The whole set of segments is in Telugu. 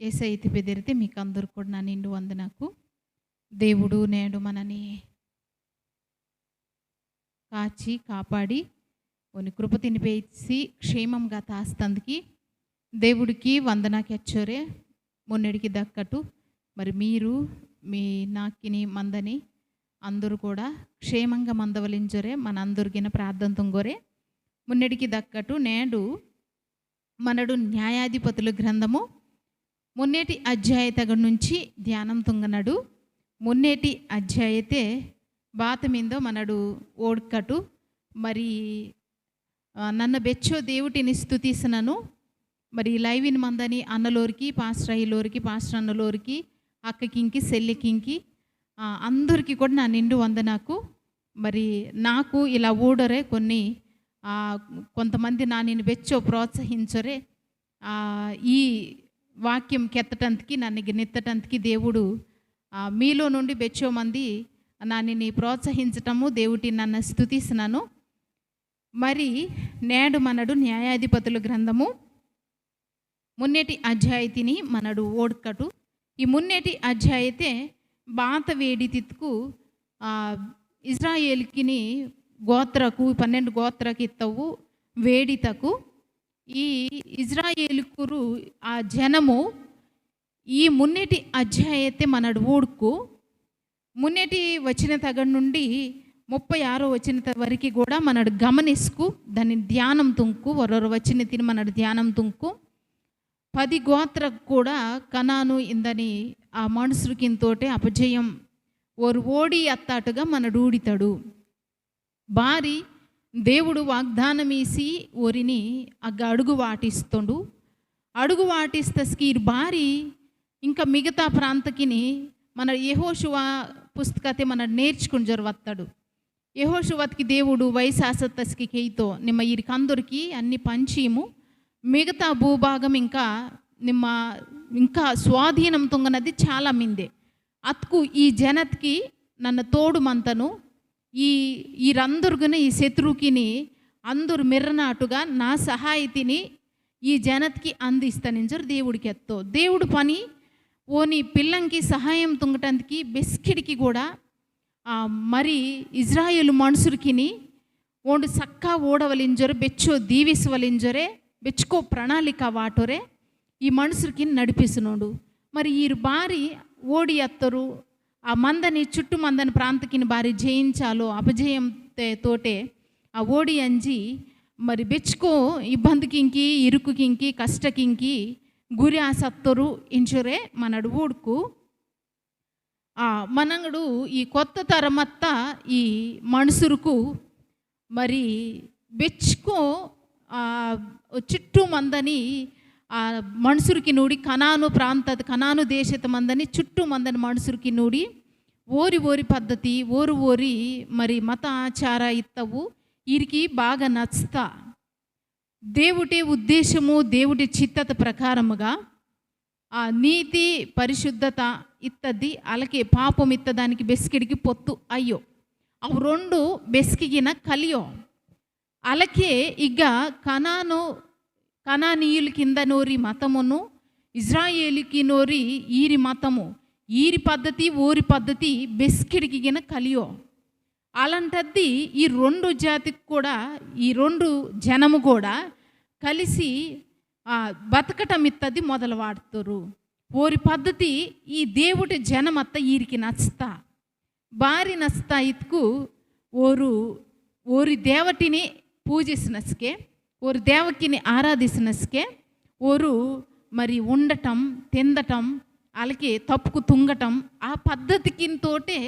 ఏసైతి బెదిరితే మీకు అందరు కూడా నా నిండు వందనకు. దేవుడు నేడు మనని కాచి కాపాడి కొన్ని కృప తినిపేసి క్షేమంగా తాస్తందుకి దేవుడికి వందనాకెచ్చోరే మొన్నడికి దక్కటు. మరి మీరు మీ నాకిని మందని అందరూ కూడా క్షేమంగా మందవలించరే మన అందరికిన ప్రార్థన తొంగోరే మొన్నడికి దక్కటు. నేడు మనడు న్యాయాధిపతుల గ్రంథము మొన్నేటి అధ్యాయ తగ నుంచి ధ్యానం తుంగనడు. మొన్నేటి అధ్యాయతే బాత మీందో మనడు ఓడ్కటు. మరి నన్ను బెచ్చో దేవుటిని స్తుతిసినను. మరి లైవిన్ మందని అన్నలోరికి పాస్టర్ అయ్యలోరికి పాస్టర్ అన్నలోరికి అక్కకింకి సెల్లికింకి అందరికీ కూడా నా నిండు వందనకు. మరి నాకు ఇలా ఊడరే కొన్ని కొంతమంది నా నేను బెచ్చో ప్రోత్సహించరే ఈ వాక్యం కెత్తటందుకి నన్ను నెత్తటందుకి దేవుడు మీలో నుండి బెచ్చో మంది నన్ను ప్రోత్సహించటము దేవుటి నన్ను స్తుతిస్తున్నాను. మరి నేడు మనడు న్యాయాధిపతుల గ్రంథము మున్నేటి అధ్యాయతిని మనడు ఓడ్కటు. ఈ మున్నేటి అధ్యాయతే బాత వేడి తిత్తుకు ఇజ్రాయేల్కిని గోత్రకు 12 గోత్రకి ఇత్తవు వేడితకు ఈ ఇజ్రాయేలుకురు ఆ జనము ఈ మున్నేటి అధ్యాయతే మనడు ఊడుకు మున్నేటి వచ్చిన తగ నుండి 36 వచ్చిన వరకు కూడా మనడు గమనిసుకు దాన్ని ధ్యానం తుంకు ఒరొరు వచ్చిన తిని మనడు ధ్యానం తుంకు 10 గోత్రకు కూడా కనాను ఇందని ఆ మనుషులకింతోటే అపజయం ఓడి అత్తాటుగా మనడు ఊడితాడు. బారి దేవుడు వాగ్దానమేసి ఓరిని అడుగు వాటిస్తుండు. అడుగు వాటిస్తస్కి బారి ఇంకా మిగతా ప్రాంతకిని మన యెహోషువ పుస్తకతే మన నేర్చుకుని జరువత్తాడు. యెహోషువత్కి దేవుడు వయసాసత్తస్కి కేయితో నిమ్మ ఇరికందరికి అన్ని పంచీము మిగతా భూభాగం ఇంకా స్వాధీనం తొంగనది చాలా మిందే అత్కు ఈ జనత్కి నన్ను తోడు మంతను ఈరందరుగున ఈ శత్రువుకిని అందరు మిర్రనాటుగా నా సహాయతిని ఈ జనత్కి అందిస్తానించరు దేవుడికి ఎత్తో. దేవుడు పని ఓని పిల్లంకి సహాయం తుంగటానికి బెస్కిడికి కూడా మరి ఇజ్రాయేలు మనుషులకిని ఓండు సక్కా ఓడవలింజరు బెచ్చో దీవిస్వలింజరే బెచ్చుకో ప్రణాళిక వాటోరే ఈ మనుషులకి నడిపిస్తున్నాడు. మరి ఈ బారి ఓడి ఎత్తరు ఆ మందని చుట్టూ మందని ప్రాంతకిని బారి జయించాలో అపజయం తోటే ఆ ఓడి అంజి మరి బెచ్చుకో ఇబ్బందికింకి ఇరుకుకింకి కష్టకింకి గురి ఆ సత్తరు ఇంచురే మనడు ఊడుకు మనడు ఈ కొత్త తరమత్త ఈ మనుషులకు మరి బెచ్చుకో చుట్టూ మందని ఆ మనుషులకి నూడి కనాను దేశత మందని చుట్టూ మందని మనుషులకి నూడి ఓరి పద్ధతి ఓరి మరి మత ఆచార ఇత్తవు వీరికి బాగా నచ్చుతా దేవుడి ఉద్దేశము దేవుడి చిత్తత ప్రకారముగా ఆ నీతి పరిశుద్ధత ఇత్తది అలాగే పాపం ఇత్తదానికి బెస్కిడికి పొత్తు అయ్యో అవి రెండు బెస్కిగిన కలియో అలాగే ఇక కనానీయుల కింద నోరి మతమును ఇజ్రాయేలుకి నోరి ఈరి మతము ఈరి పద్ధతి ఓరి పద్ధతి బెస్కిడికిగిన కలియో అలాంటిది ఈ రెండు జాతికి కూడా ఈ రెండు జనము కూడా కలిసి బతకటం ఇత్తది మొదలు వాడుతారు. ఓరి పద్ధతి ఈ దేవుడి జనమత్త ఈరికి నచ్చుతా బారి నచ్చుతా ఇతుకు ఓరి దేవటిని పూజిసినస్కే ఓరి దేవకిని ఆరాధిసినస్కే ఓరు మరి ఉండటం తిందటం అలాగే తప్పుకు తుంగటం ఆ పద్ధతికి తోటే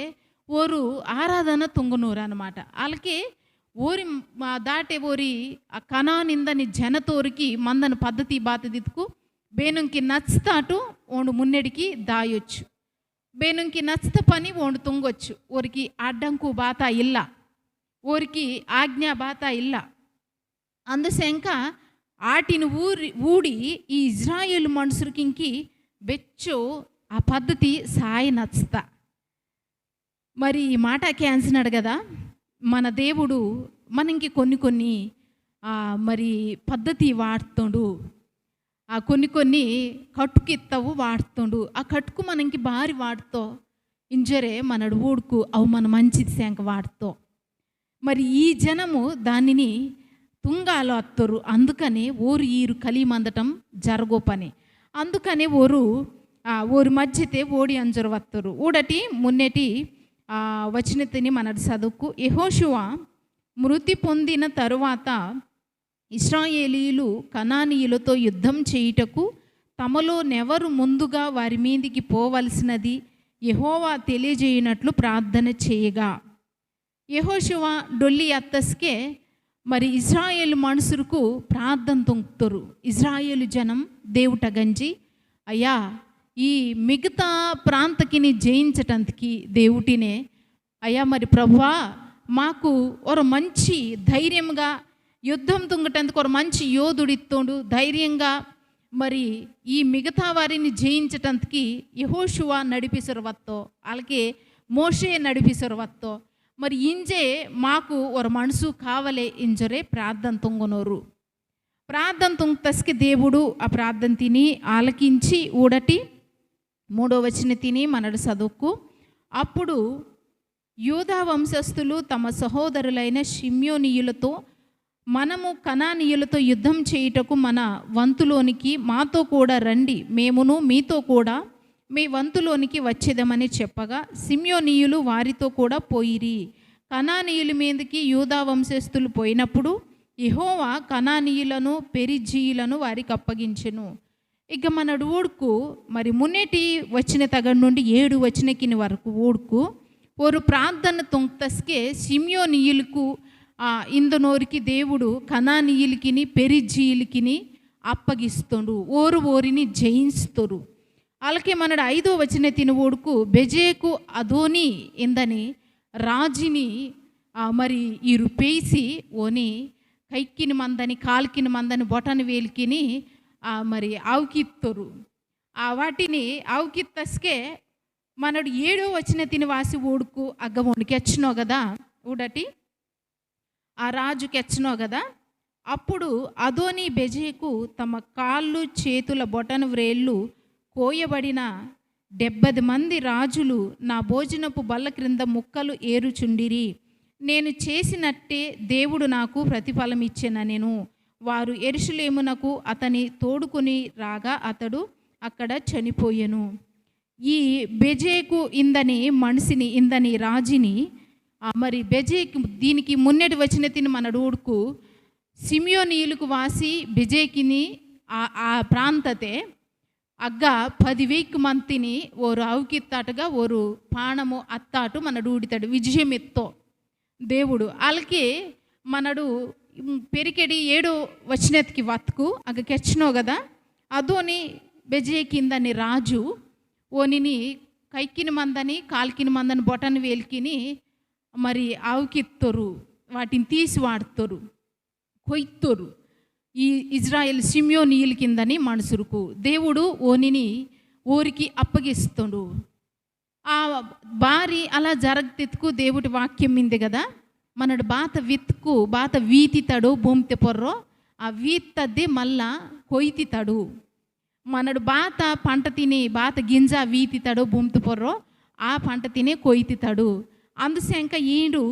ఓరు ఆరాధన తుంగనూరు అనమాట. అలాగే ఓరి దాటే ఓరి ఆ కనానిందని జనతోరికి మందన పద్ధతి బాతదితుకు బేనుంకి నచ్చుతాటు ఓండు మున్నెడికి దాయొచ్చు బేనుంకి నచ్చుత పని ఓండు తుంగొచ్చు ఓరికి అడ్డంకు బాత ఇల్ల ఓరికి ఆజ్ఞా బాత ఇల్ల అందుసేంక ఆటిని ఊడి ఈ ఇజ్రాయేల్ మనుషులకి బెచ్చో ఆ పద్ధతి సాయి నచ్చుతా. మరి ఈ మాట క్యాన్సినాడు కదా మన దేవుడు మనకి కొన్ని మరి పద్ధతి వాడుతాడు. ఆ కొన్ని కొన్ని కట్టుకిత్తవు వాడుతుండు. ఆ కట్టుకు మనకి భారీ వాడుతో ఇంజరే మనడు ఊడుకు అవు మన మంచిది శాంక వాడుతో. మరి ఈ జనము దానిని తుంగాలో అత్తరు. అందుకనే ఓరు ఈరు కలిమందటం జరగో పని. అందుకనే ఓరు మధ్యతే ఓడి అంజరు వత్తరు. ఊడటి మున్నెటి వచనతిని మనడు చదువుకు. యెహోషువ మృతి పొందిన తరువాత ఇశ్రాయేలీయులు కనానీయులతో యుద్ధం చేయుటకు తమలో నెవరు ముందుగా వారి మీదికి పోవలసినది యెహోవా తెలియజేయనట్లు ప్రార్థన చేయగా, యెహోషువ డొల్లి అత్తస్కే మరి ఇజ్రాయేల్ మనుషులకు ప్రార్థన తొంగుతారు. ఇజ్రాయేలు జనం దేవుట గంజి, అయ్యా ఈ మిగతా ప్రాంతకిని జయించటానికి దేవుటినే అయ్యా మరి ప్రభువా మాకు ఒక మంచి ధైర్యంగా యుద్ధం తుంగటందుకు ఒక మంచి యోధుడిత్తోడు ధైర్యంగా మరి ఈ మిగతా వారిని జయించటానికి యెహోషువ నడిపిసరవత్తో అలాగే మోషే నడిపిసరవత్తో మరి ఇంజే మాకు ఒక మనసు కావలే ఇంజరే ప్రార్థన తుంగనోరు. ప్రార్థన తుంగతస్కి దేవుడు ఆ ప్రార్థన తిని ఆలకించి ఊడటి 3వ వచనం తిని మనడు చదువుకు. అప్పుడు యూదా వంశస్థులు తమ సహోదరులైన షిమ్యోనీయులతో మనము కనానీయులతో యుద్ధం చేయుటకు మన వంతులోనికి మాతో కూడా రండి, మేమును మీతో కూడా మీ వంతులోనికి వచ్చేదమని చెప్పగా షిమ్యోనీయులు వారితో కూడా పోయిరి. కనానీయుల మీదకి యూదా వంశస్థులు పోయినప్పుడు యెహోవా కనానీయులను పెరిజీయులను వారికి అప్పగించెను. ఇక మన ఊడుకు మరి మున్నేటి వచ్చిన తగడు నుండి 7 వచనకిని వరకు ఊడుకు ఓరు ప్రార్థన తొంగతస్కే షిమ్యోనీయులకు ఇందునోరికి దేవుడు కనానీయులకిని పెరిజీయులకిని అప్పగిస్తుండు. ఓరిని జయిస్తారు. అలాగే మనడు 5వ వచనం తిని ఊడుకు బెజేకు అదోని ఇందని రాజుని మరి ఈరు పేసి ఓని కైక్కిని మందని కాల్కిని మందని బొటని వేలికిని మరి ఆవుకిత్తరు. వాటిని ఆవుకిత్తస్కే మనడు 7వ వచనం తిని వాసి ఊడుకు అగ్గమోనికి వచ్చినో కదా ఊడటి ఆ రాజుకి వచ్చినో కదా. అప్పుడు అదోని బెజేకు తమ కాళ్ళు చేతుల బొటన వ్రేళ్ళు కోయబడిన 70 మంది రాజులు నా భోజనపు బల్ల క్రింద ముక్కలు ఏరుచుండిరి. నేను చేసినట్టే దేవుడు నాకు ప్రతిఫలం ఇచ్చెననెను. వారు యెరూషలేమునకు అతని తోడుకొని రాగా అతడు అక్కడ చనిపోయెను. ఈ బెజేకు ఇందని మనిషిని ఇందని రాజుని మరి బెజేకి దీనికి మున్నటి వచ్చిన తిని మన ఊడుకు షిమ్యోనీయులకు వాసి బెజేకిని ఆ ప్రాంతతే అగ్గ 10,000 మంతిని ఓరు అవుకిత్తాటుగా ఓరు పాణము అత్తాటు మనడు ఊడితాడు విజయం ఎత్తో దేవుడు. అలాగే మనడు పెరికెడి 7వ వచనతికి వత్తుకు అగ్గకెచ్చినో కదా. అదోని బెజే కిందని రాజు ఓనిని కైకిని మందని కాల్కిని మందని బొటని వేలికిని మరి ఆవుకిత్తరు, వాటిని తీసి వాడుతారు, కొయ్యరు. ఈ ఇజ్రాయెల్ షిమ్యోనీయుల కిందని మనుషులకు దేవుడు ఓనిని ఊరికి అప్పగిస్తుండు. ఆ బారి అలా జరగతిత్తుకు దేవుడి వాక్యం మింది కదా. మనడు బాత వీతితాడు భూమితే పొర్రో ఆ వీతద్ది మళ్ళా కొయ్తితాడు. మనడు పంట తిని బాత గింజ వీతితాడు భూమితే పొర్రో ఆ పంట తినే కొయ్తితాడు. అందుశంక ఈడు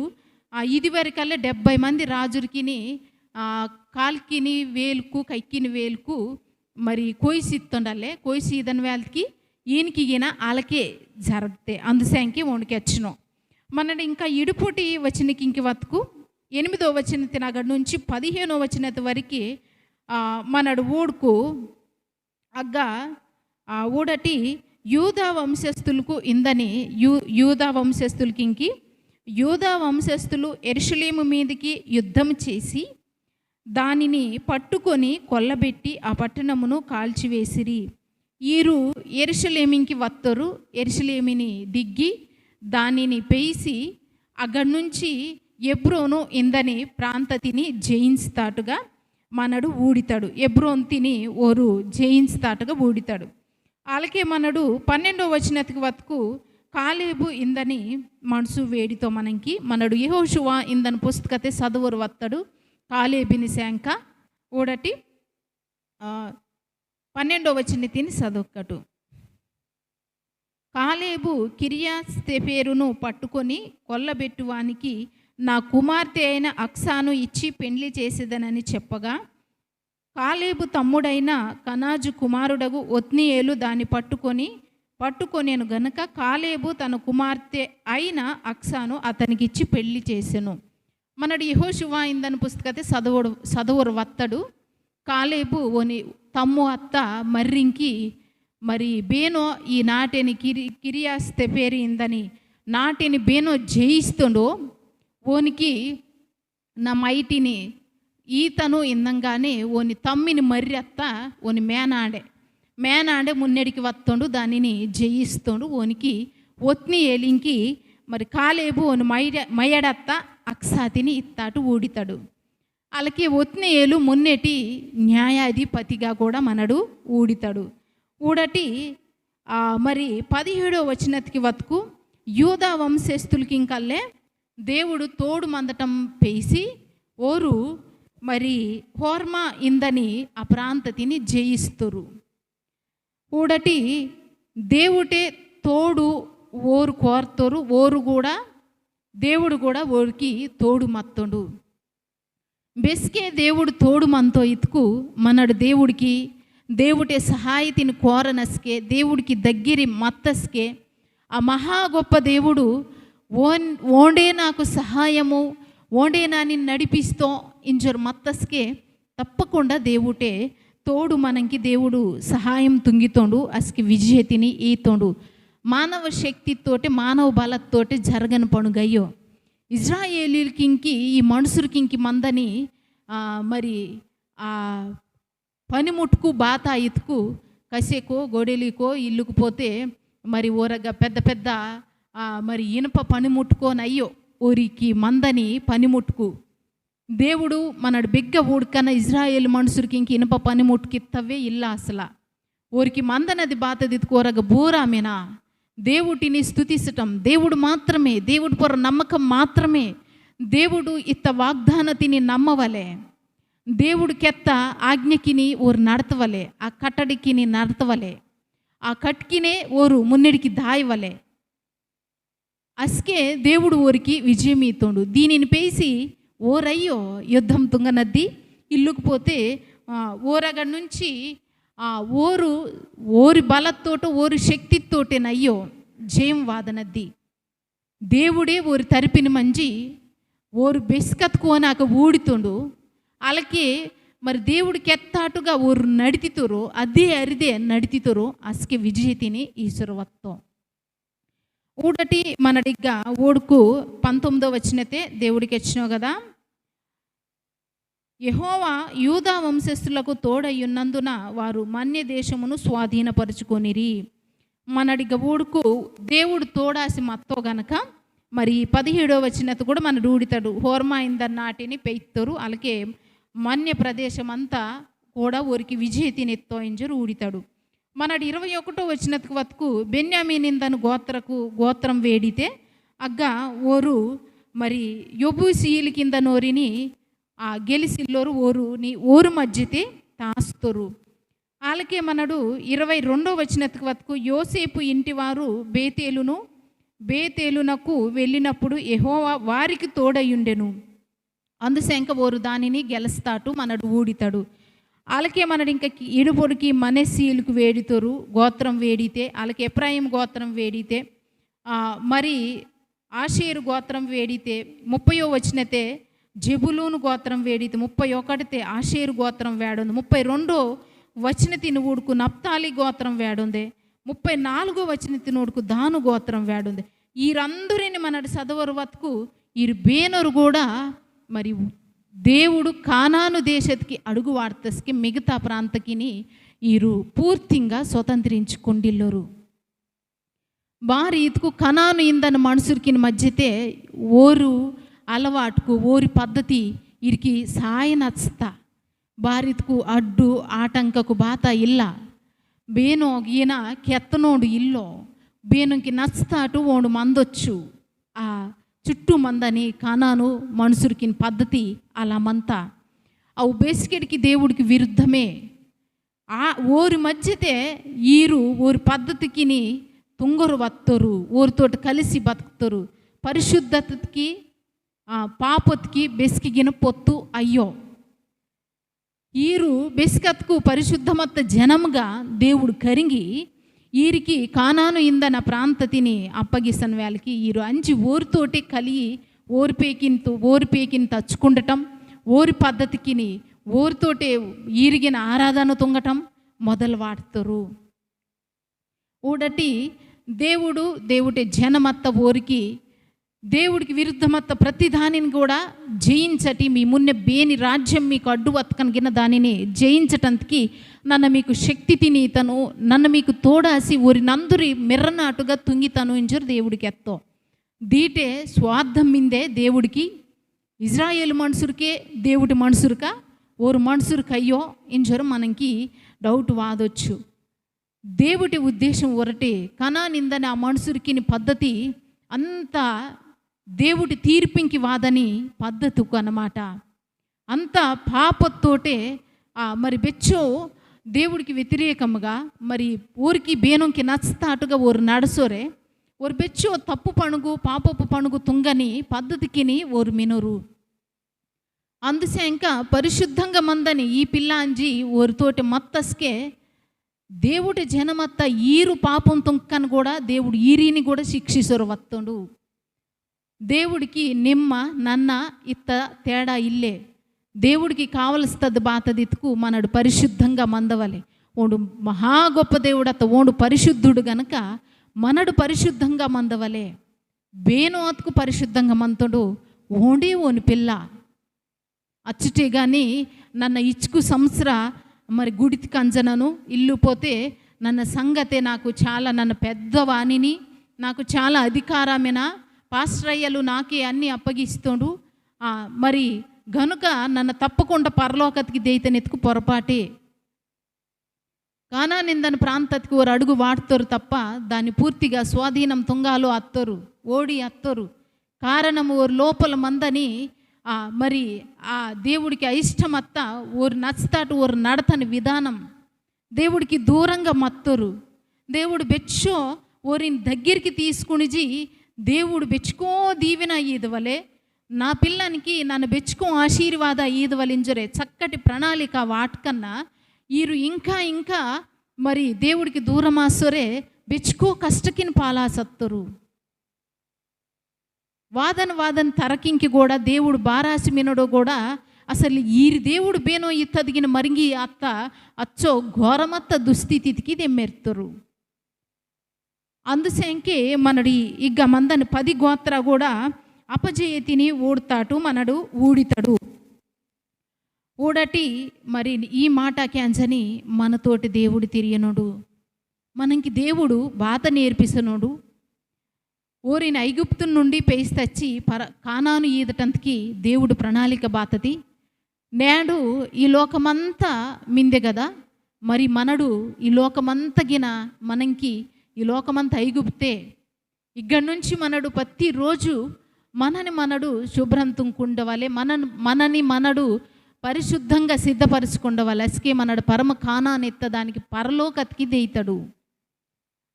ఇదివరకల్లా 70 మంది రాజులకిని కాల్కిని వేలుకు కైకిని వేలుకు మరి కొయ్సిత్తుండాలే. కొయ్సి ఇదని వేళకి ఈయనకి ఈయన అలాకే జరగతే అందుశంకి వణికి వచ్చినాం. మనడు ఇంకా ఇడుపుటి వచ్చినకి ఇంక వత్తుకు 8వ వచనం తినగడ నుంచి 15వ వచనం వరకు మనడు ఊడుకు అగ్గ ఊడటి యూదా వంశస్థులకు ఇందని యూదా వంశస్థులకి ఇంకి యూదా వంశస్థులు యెరూషలేము మీదకి యుద్ధం చేసి దానిని పట్టుకొని కొల్లబెట్టి ఆ పట్టణమును కాల్చివేసిరి. ఈరు యెరూషలేమికి వత్తరు. యెరూషలేమిని దిగ్గి దానిని పేసి అక్కడి నుంచి ఎబ్రోను ఇందని ప్రాంతతిని జయించుతాటుగా మనడు ఊడితాడు. ఎబ్రోన్ తిని ఓరు జయించుతాటుగా ఊడితాడు. అలాగే మనడు 12వ వచనతికి వత్తుకు కాలేబు ఇందని మనసు వేడితో మనడు యెహోషువ ఇందని పుస్తకతే చదువురు వత్తడు కాలేబిని శాంక ఊడటి 12వ వచనం చదువుకటు. కాలేబు కిర్యత్సేఫెరును పట్టుకొని కొల్లబెట్టువానికి నా కుమార్తె అయిన అక్సాను ఇచ్చి పెండ్లి చేసేదనని చెప్పగా, కాలేబు తమ్ముడైన కనాజు కుమారుడగు ఒత్నీయేలు దాన్ని పట్టుకొనేను గనుక కాలేబు తన కుమార్తె అయిన అక్సాను అతనికిచ్చి పెళ్లి చేసెను. మనడు యెహోషువ ఇందన పుస్తకతే చదువురు వత్తడు. కాలేబు ఓని తమ్ము అత్త మర్రింకి మరి బేనో ఈ నాటిని కిర్యత్సేఫెరు ఇందని నాటిని బేనో జయిస్తుండో ఓనికి నా మైటిని ఈతను ఇందంగానే ఓని తమ్మిని మర్రి అత్త ఓని మేనాడే మున్నెడికి వత్తుండు, దానిని జయిస్తుండు. ఓనికి ఒత్నీయేలింకి మరి కాలేబు ఓని మయడత్త అక్సాతిని ఇత్తాటు ఊడితాడు. అలాగే ఒత్నీయేలు మున్నెటి న్యాయాధిపతిగా కూడా మనడు ఊడితాడు. ఊడటి మరి 17వ వచనతికి వతుకు యూదా వంశస్థులకి ఇంకల్లే దేవుడు తోడు మందటం పేసి ఓరు మరి హోర్మా ఇందని ఆ ప్రాంతతిని జయిస్తురు. ఊడటి దేవుడే తోడు ఓరు కోర్తరు, ఓరు కూడా దేవుడు కూడా ఓరికి తోడు మత్తుండు. బెస్కే దేవుడు తోడు మనతో ఇతుకు మనడు దేవుడే సహాయతిని కోరనస్కే దేవుడికి దగ్గరి మత్తస్కే ఆ మహా గొప్ప దేవుడు ఓండే నాకు సహాయము ఓండే నాని నడిపిస్తో ఇంజర్ మత్తస్కే తప్పకుండా దేవుడే తోడు మనకి దేవుడు సహాయం తుంగితోండు, అస్కి విజయతిని ఈతోండు. మానవ శక్తితోటి మానవ బలతోటి జరగని పనుగయ్యో ఇజ్రాయేలీలకింకి ఈ మనుషులకింకి మందని మరి ఆ పనిముట్టుకు బాత ఇతుకు కసేకో గొడెలికో ఇల్లుకు పోతే మరి ఊరగా పెద్ద పెద్ద మరి ఇనుప పనిముట్టుకోనయ్యో ఊరికి మందని పనిముట్టుకు దేవుడు మనడు బిగ్గ ఊడికన్న ఇజ్రాయేల్ మనుషులకి ఇంక ఇనుప పనిముట్టుకిత్తవే ఇల్ల అసలు ఊరికి మందనది బాత దితుకోరగ బూరామేనా దేవుడిని స్తుతించటం, దేవుడు మాత్రమే, దేవుడి పొర నమ్మకం మాత్రమే. దేవుడు ఇత్త వాగ్దానతిని నమ్మవలే, దేవుడికెత్త ఆజ్ఞకిని ఓరు నడతవలే, ఆ కట్టడికిని నడతవలే, ఆ కట్కినే ఓరు మున్నెడికి దాయవలే. అస్కే దేవుడు ఊరికి విజయం ఈతోండు. దీనిని పేసి ఓరయ్యో యుద్ధం తుంగనద్ది ఇల్లుకు పోతే ఓరగడి నుంచి ఓరి బలతోట ఓరి శక్తితోటేనయ్యో జయం వాదనద్ది. దేవుడే ఓరి తరిపిని మంచి ఓరు బెస్కత్కోనాక ఊడితుండు. అలాగే మరి దేవుడికి ఎత్తాటుగా ఓరు నడితితురు అదే అరిదే నడితితురు అస్కే విజయతిని ఈశ్వరవత్వం. ఊడటి మనడిగ్గా ఓడుకు 19వ వచనతే దేవుడికి వచ్చినావు కదా. యెహోవా యూదా వంశస్థులకు తోడయ్యున్నందున వారు మన్య దేశమును స్వాధీనపరుచుకొనిరి. మనడిగ ఊడుకు దేవుడు తోడాసి మత్తో గనక మరి 17వ వచనత కూడా మన రూడితాడు. హోర్మా ఇందర్ నాటిని పెయిత్తరు, అలాగే మన్య ప్రదేశం అంతా కూడా ఊరికి విజయతిని ఎత్తోయింజరు ఊడితాడు. మనడు 21వ వచనతకు వతుకు బెన్యామీనిందను గోత్రం వేడితే అగ్గా ఓరు మరి యొబూసీయుల కింద నోరిని ఆ గెలిసిల్లోరు ఓరుని ఓరు మధ్యతే తాస్తరు. అలాగే మనడు 22వ వచనతకు వతుకు యోసేపు ఇంటివారు బేతేలునకు వెళ్ళినప్పుడు యెహోవా వారికి తోడయుండెను, అందుశంక ఓరు దానిని గెలుస్తాటు మనడు ఊడితాడు. అలాగే మనడు ఇంకా ఇడుపొడికి మనస్సీయులకు వేడితోరు గోత్రం వేడితే, అలాగే ఎఫ్రాయిం గోత్రం వేడితే, మరి ఆషేరు గోత్రం వేడితే 30వ వచనతే జెబులూను గోత్రం వేడితే, 31 ఆషేరు గోత్రం వేడుంది, 32వ వచనతిని ఊడుకు నప్తాలి గోత్రం వేడుంది, 34వ వచనతిని ఊడుకు దాను గోత్రం వేడుంది. వీరందరిని మనడు చదవరు వతుకు వీరు బేనరు కూడా మరి దేవుడు కానాను దేశత్కి అడుగు వార్తస్కి మిగతా ప్రాంతకిని వీరు పూర్తిగా స్వతంత్రించుకొండిల్లోరు. వారి ఇతుకు కనాను ఇందన మనుషులకి మధ్యతే ఓరు అలవాటుకు ఓరి పద్ధతి వీరికి సాయ నచ్చుతా బారితుకు అడ్డు ఆటంకకు బాత ఇల్ల బేనో ఈయన కెత్తనోడు ఇల్లో బేనుకి నచ్చుతాటు ఓడు మందొచ్చు ఆ చుట్టూ మందని కానాను మనుషులకి పద్ధతి అలా మంతా అవు బేసికెడికి దేవుడికి విరుద్ధమే. ಆ ಓರಿ ಮಧ್ಯತೆ ಈರು ಓರಿ పద్ధతికిని తుంగరు వత్తరు ఓరితోటి కలిసి బతుకుతారు పరిశుద్ధతకి పాపత్కి బెస్కిగిన పొత్తు అయ్యో ఈరు బెస్కత్కు పరిశుద్ధమత్త జనముగా దేవుడు కరింగి ఈరికి కానాను ఇందన ప్రాంతతిని అప్పగిసన వాళ్ళకి ఈరు అంచి ఓరితోటి కలిగి ఓరిపేకిని తచ్చుకుండటం ఓరి పద్ధతికిని ఓరితోటే ఈరిగిన ఆరాధన తుంగటం మొదలు వాడతారు. ఊడటి దేవుడి జనమత్త ఓరికి దేవుడికి విరుద్ధమత్త ప్రతి దానిని కూడా జయించటి మీ మున్న బేని రాజ్యం మీకు అడ్డు వతకనిగిన దానిని జయించటానికి నన్ను మీకు శక్తి తినీతను నన్ను మీకు తోడాసి ఊరి నందురి మెర్రనాటుగా తుంగితను ఇంజరు దేవుడికి ఎత్తో దీటే స్వార్థం మిందే దేవుడికి ఇజ్రాయేల్ మనుషురికే దేవుడి మనుషురుక ఓరు మనుషురికి అయ్యో ఇంజరు మనకి డౌట్ వాదొచ్చు. దేవుడి ఉద్దేశం ఒరటే కనానిందని ఆ మనుషురికి పద్ధతి అంతా దేవుడి తీర్పింకి వాదని పద్ధతుకు అన్నమాట. అంత పాపతోటే మరి బెచ్చో దేవుడికి వ్యతిరేకముగా మరి ఊరికి బేనంకి నచ్చతాటుగా ఓరు నడసోరే ఓరు బెచ్చో తప్పు పణుగు పాపపు పణుగు తుంగని పద్ధతికిని ఓరు మినరు. అందుసే ఇంకా పరిశుద్ధంగా మందని ఈ పిల్లాంజి ఓరితోటి మత్తస్కే దేవుడి జనమత్త ఈరు పాపం తుంకని కూడా దేవుడు ఈరిని కూడా శిక్షిసరు వత్తుండు. దేవుడికి నిమ్మ నన్న ఇత్త తేడా ఇల్లే దేవుడికి కావలస్తది బాతదితుకు మనడు పరిశుద్ధంగా మందవలే ఓడు మహా గొప్ప దేవుడు అత్త ఓడు పరిశుద్ధుడు గనక మనడు పరిశుద్ధంగా మందవలే బేనోత్కు పరిశుద్ధంగా మంతుడు ఓండి ఓని పిల్ల అచ్చుటే కానీ నన్న ఇచ్చుకు సంవత్సర మరి గుడికి కంజనను ఇల్లు పోతే నన్న సంగతే నాకు చాలా నన్ను పెద్దవాణిని నాకు చాలా అధికారమైన పాస్ట్రయ్యలు నాకే అన్నీ అప్పగిస్తుండు మరి గనుక నన్ను తప్పకుండా పరలోకతికి దేయితనెత్తుకు పొరపాటే కానానిందని ప్రాంతతికి ఓరు అడుగు వాడుతారు తప్ప దాన్ని పూర్తిగా స్వాధీనం తుంగాలో అత్తరు ఓడి అత్తరు కారణం ఓరు లోపల మందని మరి ఆ దేవుడికి అయిష్టమత్త ఓరు నచ్చతాటు ఓరు నడతని విధానం దేవుడికి దూరంగా మత్తరు. దేవుడు బెచ్చో ఓరిని దగ్గరికి తీసుకునిజి దేవుడు బెచ్చుకో దీవెన ఈదవలే నా పిల్లానికి నన్ను బెచ్చుకో ఆశీర్వాద ఈదవలింజరే చక్కటి ప్రణాళిక వాటికన్నా ఈరు ఇంకా మరి దేవుడికి దూరమాసరే బెచ్చుకో కష్టకిని పాలాసత్తరు. వాదన తరకింకి కూడా దేవుడు బారాసి మినడో కూడా అసలు ఈ దేవుడు బేనో ఇత్తదిగిన మరింగి అత్త అచ్చో ఘోరమత్త దుస్థితికి దెమ్మెర్తరు. అందుసేంకే మనడి ఇగ్గ మందని 10 గోత్ర కూడా అపజయతిని ఊడతాటు మనడు ఊడితడు ఊడటి మరి ఈ మాటకి అంజని మనతోటి దేవుడు తిరియనుడు మనకి దేవుడు బాత నేర్పిసనుడు ఓరిన ఐగుప్తు నుండి పేస్తచ్చి కానాను ఈదటంతకి దేవుడు ప్రణాళిక బాతది నేడు ఈ లోకమంతా మిందే కదా మరి మనడు ఈ లోకమంతగిన మనకి ఈ లోకమంతా ఐగుప్తే ఇక్కడి నుంచి మనడు ప్రతిరోజు మనడు శుభ్రం తుంకుండవలే మనడు పరిశుద్ధంగా సిద్ధపరచుకుండవాలి అసకే మనడు పరమ కానాన్ని ఎత్తదానికి పరలోకతికి దేయితాడు.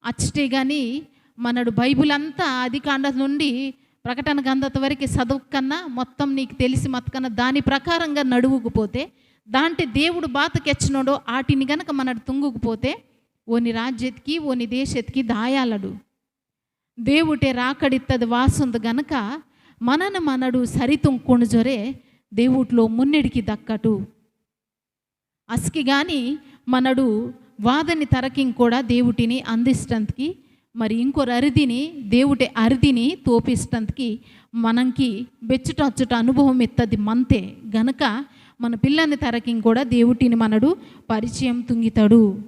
అచ్చటే కానీ మనడు బైబిల్ అంతా ఆదికాండం నుండి ప్రకటన గ్రంథత వరకు చదువుకన్నా మొత్తం నీకు తెలిసి మతకన్నా దాని ప్రకారంగా నడువుకుపోతే దాంట్లో దేవుడు బాతకెచ్చినోడో ఆటిని గనక మనడు తుంగుకుపోతే ఓని రాజ్యతికి ఓని దేశతికి దాయాలడు దేవుటే రాకడిత్తది వాసుంది గనక మనడు సరితుంకొని జొరే దేవుట్లో మున్నెడికి దక్కటు అస్కి కానీ మనడు వాదని తరకిం కూడా దేవుటిని అందిస్తందుకి మరి ఇంకొర దేవుడి అరిదిని తోపిస్తందుకి మనకి బెచ్చుట అనుభవం ఎత్తది మంతే గనక మన పిల్లని తరకిం కూడా దేవుటిని మనడు పరిచయం తుంగితాడు.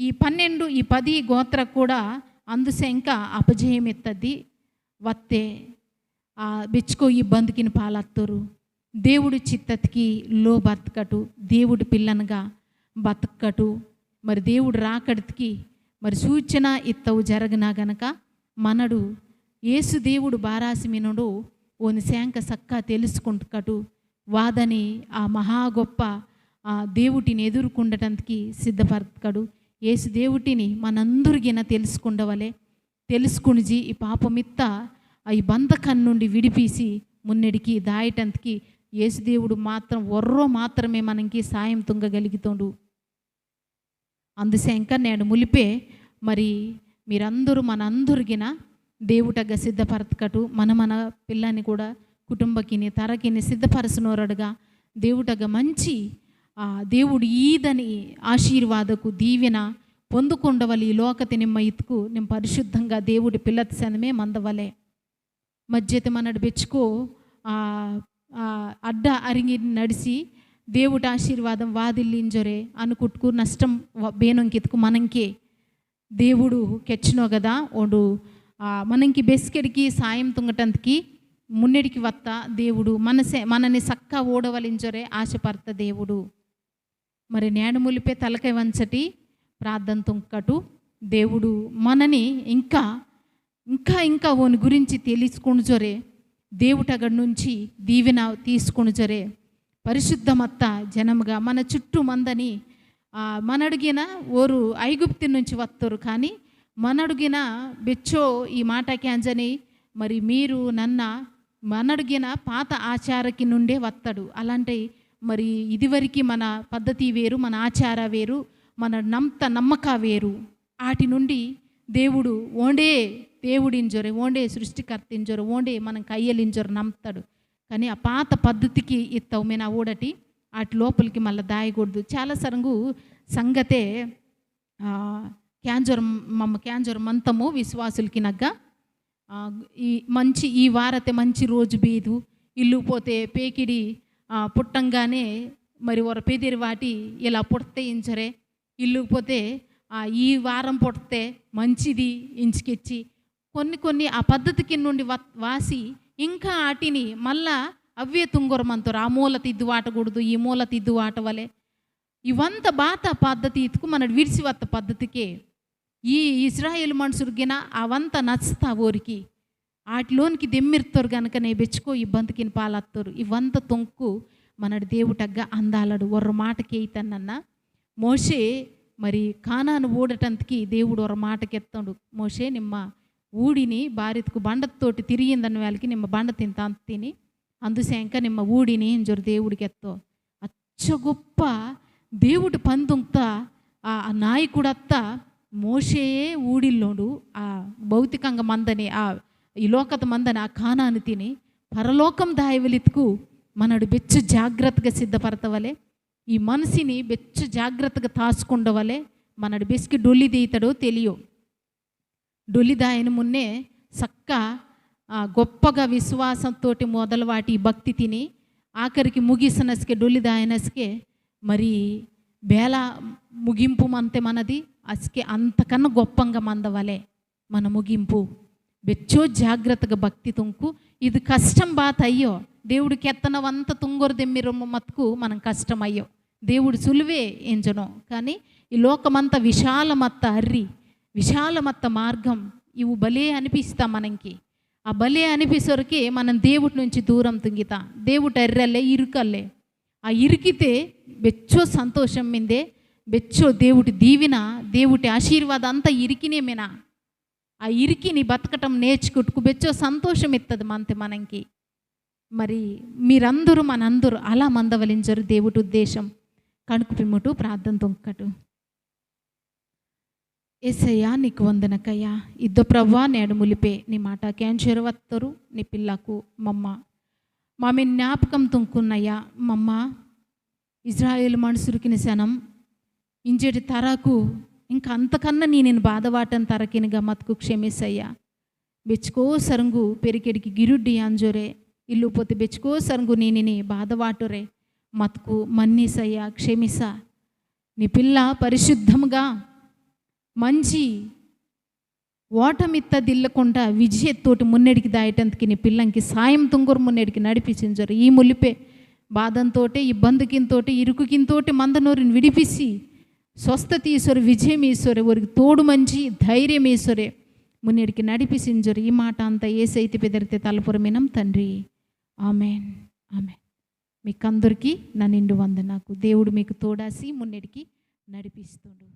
ఈ 10 గోత్ర కూడా అందుసే ఇంకా అపజయం ఎత్తది వత్తే బెచ్చుకో ఈ బందుకిని పాలత్తరు దేవుడి చిత్తతికి లో బతకటు దేవుడి పిల్లనగా బతకటు మరి దేవుడు రాకడికి మరి సూచన ఇత్తవు జరగనా గనక మనడు యేసు దేవుడు బారాసి మినుడు ఓని శాంక సక్క తెలుసుకుంటుకటు వాదని ఆ మహా గొప్ప ఆ దేవుటిని ఎదుర్కొండటానికి సిద్ధపడతాడు. యేసు దేవుటిని మనందరిగిన తెలుసుకుండవలే, తెలుసుకునిజి ఈ పాపమిత్త ఈ బంధకం నుండి విడిపీసి మున్నడికి దాయటానికి యేసుదేవుడు మాత్రమే మనకి సాయం తుంగగలుగుతాడు. అందుసేంక నేను ములిపే మరి మీరందరూ మనందరిగిన దేవుటగా సిద్ధపరతకటు మన పిల్లని కూడా కుటుంబకిని తరకిని సిద్ధపరచునోరడుగా దేవుటగా మంచి దేవుడు ఈదని ఆశీర్వాదకు దీవెన పొందుకొండవలి ఈ లోకతి నిమ్మ ఇతుకు నిమ్మ పరిశుద్ధంగా దేవుడి పిల్లతి సనమే మందవలే మధ్యత మనడు బెచ్చుకో అడ్డ అరిగి నడిచి దేవుడి ఆశీర్వాదం వాదిల్లింజొరే అనుకుట్టుకు నష్టం బేనొంకితుకు మనంకే దేవుడు కెచ్చినో కదా ఓడు మనంకి బెస్కెడికి సాయం తుంగటందుకి మున్నెడికి వత్త దేవుడు మనని సక్క ఓడవలించరే ఆశపడత దేవుడు. మరి నేడు ములిపే తలకై వంచటి ప్రార్థన తుంకటు దేవుడు మనని ఇంకా ఇంకా ఇంకా ఓని గురించి తెలుసుకొనుజొరే దేవుటగడి నుంచి దీవెన తీసుకొనుజొరే పరిశుద్ధమత్త జనముగా మన చుట్టూ మందని మనడిగిన ఓరు ఐగుప్తి నుంచి వస్తారు కానీ మనడిగిన బెచ్చో ఈ మాట క్యాంజని మరి మీరు మనడిగిన పాత ఆచారకి నుండే వస్తాడు. అలాంటి మరి ఇదివరకు మన పద్ధతి వేరు, మన ఆచార వేరు, మన నమ్మక వేరు. వాటి నుండి దేవుడు ఓండే దేవుడింజొరే ఓండే సృష్టికర్తింజొరు ఓండే మనం కయ్యలింజొరు నమ్ముతాడు. కానీ ఆ పాత పద్ధతికి ఇత్తవు మేము ఊడటి వాటి లోపలికి మళ్ళీ దాయకూడదు. చాలా సరంగు సంగతే క్యాంజర్ మంతము విశ్వాసులకి నగ్గ ఈ వారతే మంచి రోజు బీదు ఇల్లు పోతే పేకిడి పుట్టంగానే మరి ఒక పెదిరి వాటి ఇలా పుడితే ఇంచరే ఇల్లు పోతే ఈ వారం పుడితే మంచిది ఇంచుకెచ్చి కొన్ని ఆ పద్ధతికి నుండి వాసి ఇంకా వాటిని మళ్ళా అవే తుంగొరమంతారు. ఆ మూల తిద్దు ఆటకూడదు, ఈ మూల తిద్దు ఆట వలె ఇవంత బాత పద్ధతి ఇతుకు మన విడిసివత్త పద్ధతికే ఈ ఇజ్రాయేల్ మనుషులకిన అవంత నచ్చుతా ఊరికి వాటిలోనికి దెమ్మిరుతారు కనుకనే బెచ్చుకో ఇబ్బందికిని పాలత్తారు. ఇవంత తొంకు మనడు దేవుటగ్గా అందాలడు ఒర్ర మాటకి అయితేనన్న మోషే మరి కానాను ఊడటందుకి దేవుడు ఒర్ర మాటకెత్తాడు. మోషే నిమ్మ ఊడిని భారత్కు బండతోటి తిరిగిందని వాళ్ళకి నిమ్మ బండ తిని అందుసేంక నిమ్మ ఊడిని జొరు దేవుడికి ఎత్తో అచ్చ గొప్ప దేవుడి పందుంతా ఆ నాయకుడత్త మోషేయే ఊడిల్లోడు ఆ భౌతికంగా మందని ఈ లోకత మందని ఆ కానాన్ని తిని పరలోకం దాయవలితుకు మనడు బెచ్చు జాగ్రత్తగా సిద్ధపడతవలే ఈ మనిషిని బెచ్చు జాగ్రత్తగా తాచుకుండవలే మనడు బెస్కి డొల్లి దీతడో తెలియో డొల్లిదాయని మున్నే సక్క గొప్పగా విశ్వాసంతో మొదలు వాటి భక్తి తిని ఆఖరికి ముగిసినస్కే డొల్లిదాయనస్కే మరి బేల ముగింపు అంతే మనది అస్కే అంతకన్నా గొప్పంగా మందవలే మన ముగింపు బెచ్చో జాగ్రత్తగా భక్తి తుంకు ఇది కష్టం బాత అయ్యో దేవుడికి ఎత్తనవంత తుంగొరు దెమ్మిర మత్తుకు మనం కష్టం అయ్యో దేవుడు సులువే ఎంజనో కానీ ఈ లోకమంతా విశాలమత్త మార్గం ఇవి భలే అనిపిస్తా మనకి ఆ భలే అనిపిసరికి మనం దేవుడి నుంచి దూరం తుంగితా దేవుడు ఎర్రలే ఇరుకల్లే ఆ ఇరికితే బెచ్చో సంతోషం మిందే బెచ్చో దేవుడి దీవిన దేవుడి ఆశీర్వాదం అంతా ఇరికినేమేనా ఆ ఇరికిని బతకటం నేర్చుకుంటుకు బెచ్చో సంతోషం ఇస్తుంది మనకి. మరి మీరందరూ మనందరూ అలా మందవలించరు దేవుడి ఉద్దేశం కణుకు పిమ్ముటు ప్రార్థన తొంకటు ఏసయ్యా నీకు వందనకయ్యా ఇద్దో ప్రవ్వా నేడు ములిపే నీ మాట క్యాంచేరవత్తరు నీ పిల్లకు మామె జ్ఞాపకం తుంకున్నయ్యా మమ్మ ఇజ్రాయేల్ మనుషులకిని శనం ఇంజటి తరకు ఇంకా అంతకన్నా నేను బాధవాటని తరకిని గమ్మత్కు క్షమిసయ్యా బెచ్చుకో సరంగు పెరికెడికి గిరుడ్డి అంజోరే ఇల్లు పోతే బెచ్చుకో సరంగు నేనిని బాధవాటురే మత్కు మన్నీసయ్యా క్షమిసా నీ పిల్ల పరిశుద్ధముగా మంచి ఓటమిత్త దిల్లకుండా విజయతోటి మున్నెడికి దాయటందుకు నీ పిల్లంకి సాయం తుంగురు మున్నెడికి నడిపించారు. ఈ ములిపే బాధంతోటి ఇబ్బందికింతోటి ఇరుకుకింతోటి మందనూరిని విడిపిసి స్వస్థత ఈశ్వరు విజయం ఈశ్వరు ఊరికి తోడు మంచి ధైర్యం ఈశ్వరే మున్నెడికి నడిపించారు. ఈ మాట అంతా ఏసైతే పెదరితే తలపురమినం తండ్రి ఆమెన్ ఆమెన్. మీకందరికీ నా నిండు వందనాకు. దేవుడు మీకు తోడాసి మున్నెడికి నడిపిస్తుండు.